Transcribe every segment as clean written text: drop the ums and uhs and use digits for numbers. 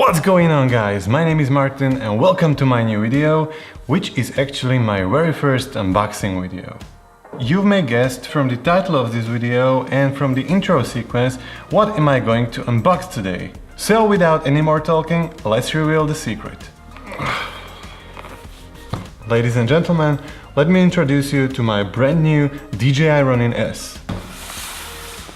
What's going on, guys? My name is Martin and welcome to my new video, which is actually my very first unboxing video. You may guess from the title of this video and from the intro sequence what am I going to unbox today. So without any more talking, let's reveal the secret. Ladies and gentlemen, let me introduce you to my brand new DJI Ronin-S.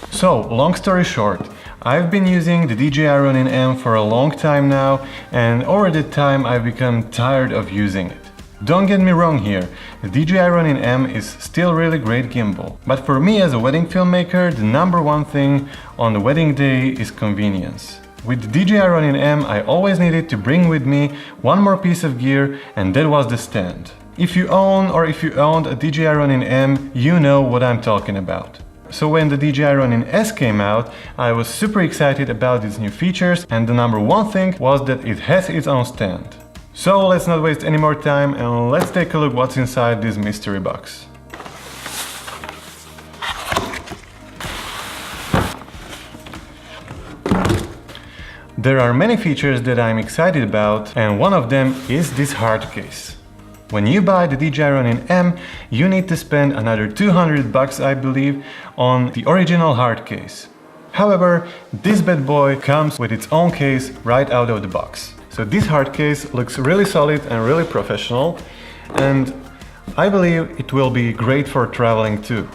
So, long story short, I've been using the DJI Ronin-M for a long time now, and over that time I've become tired of using it. Don't get me wrong here, the DJI Ronin-M is still really great gimbal, but for me as a wedding filmmaker, the number one thing on the wedding day is convenience. With the DJI Ronin-M I always needed to bring with me one more piece of gear, and that was the stand. If you own or if you owned a DJI Ronin-M, you know what I'm talking about. So when the DJI Ronin-S came out, I was super excited about its new features, and the number one thing was that it has its own stand. So let's not waste any more time and let's take a look what's inside this mystery box. There are many features that I'm excited about, and one of them is this hard case. When you buy the DJI Ronin-M, you need to spend another $200, I believe, on the original hard case. However, this bad boy comes with its own case right out of the box. So this hard case looks really solid and really professional, and I believe it will be great for traveling too.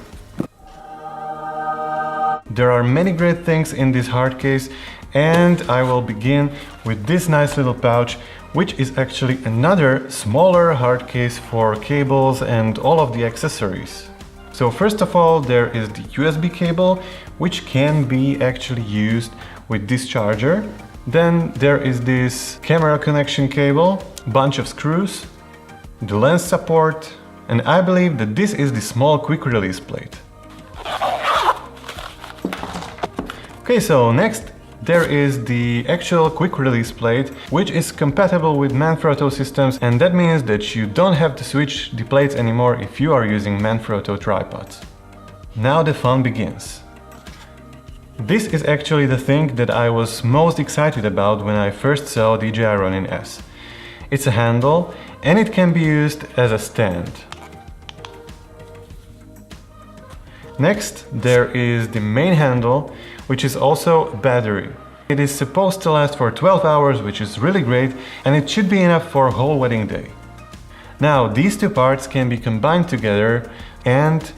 There are many great things in this hard case, and I will begin with this nice little pouch, which is actually another smaller hard case for cables and all of the accessories. So first of all, there is the USB cable, which can be actually used with this charger. Then there is this camera connection cable, bunch of screws, the lens support, and I believe that this is the small quick release plate. Okay, so next there is the actual quick release plate, which is compatible with Manfrotto systems, and that means that you don't have to switch the plates anymore if you are using Manfrotto tripods. Now the fun begins. This is actually the thing that I was most excited about when I first saw DJI Ronin-S. It's a handle and it can be used as a stand. Next, there is the main handle, which is also a battery. It is supposed to last for 12 hours, which is really great, and it should be enough for a whole wedding day. Now, these two parts can be combined together, and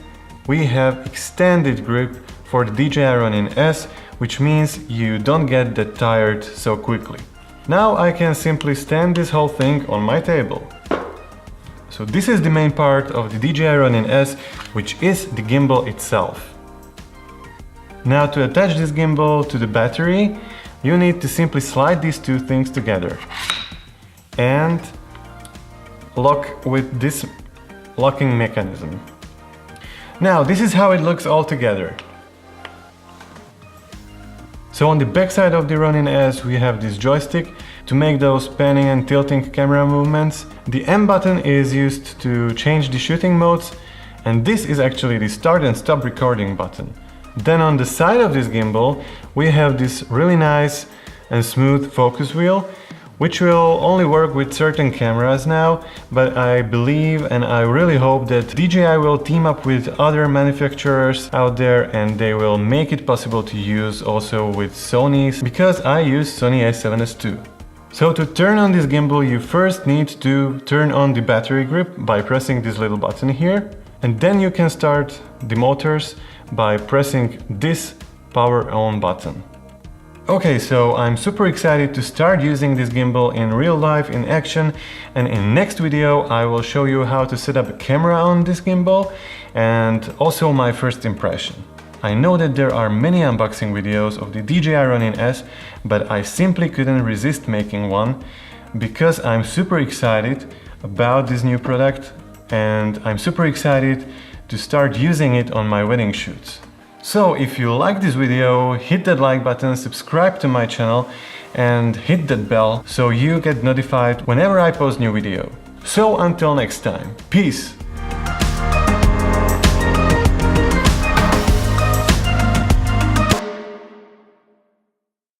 we have extended grip for the DJI Ronin-S, which means you don't get that tired so quickly. Now I can simply stand this whole thing on my table. So this is the main part of the DJI Ronin-S, which is the gimbal itself. Now to attach this gimbal to the battery, you need to simply slide these two things together and lock with this locking mechanism. Now this is how it looks all together. So on the back side of the Ronin-S we have this joystick to make those panning and tilting camera movements. The M button is used to change the shooting modes, and this is actually the start and stop recording button. Then on the side of this gimbal we have this really nice and smooth focus wheel, which will only work with certain cameras now, but I believe and I really hope that DJI will team up with other manufacturers out there and they will make it possible to use also with Sony's, because I use Sony a7S II. So to turn on this gimbal you first need to turn on the battery grip by pressing this little button here, and then you can start the motors by pressing this power on button. Okay, so I'm super excited to start using this gimbal in real life, in action, and in next video I will show you how to set up a camera on this gimbal and also my first impression. I know that there are many unboxing videos of the DJI Ronin-S, but I simply couldn't resist making one because I'm super excited about this new product and I'm super excited to start using it on my wedding shoots. So if you like this video, hit that like button, subscribe to my channel and hit that bell so you get notified whenever I post new video. So until next time, peace!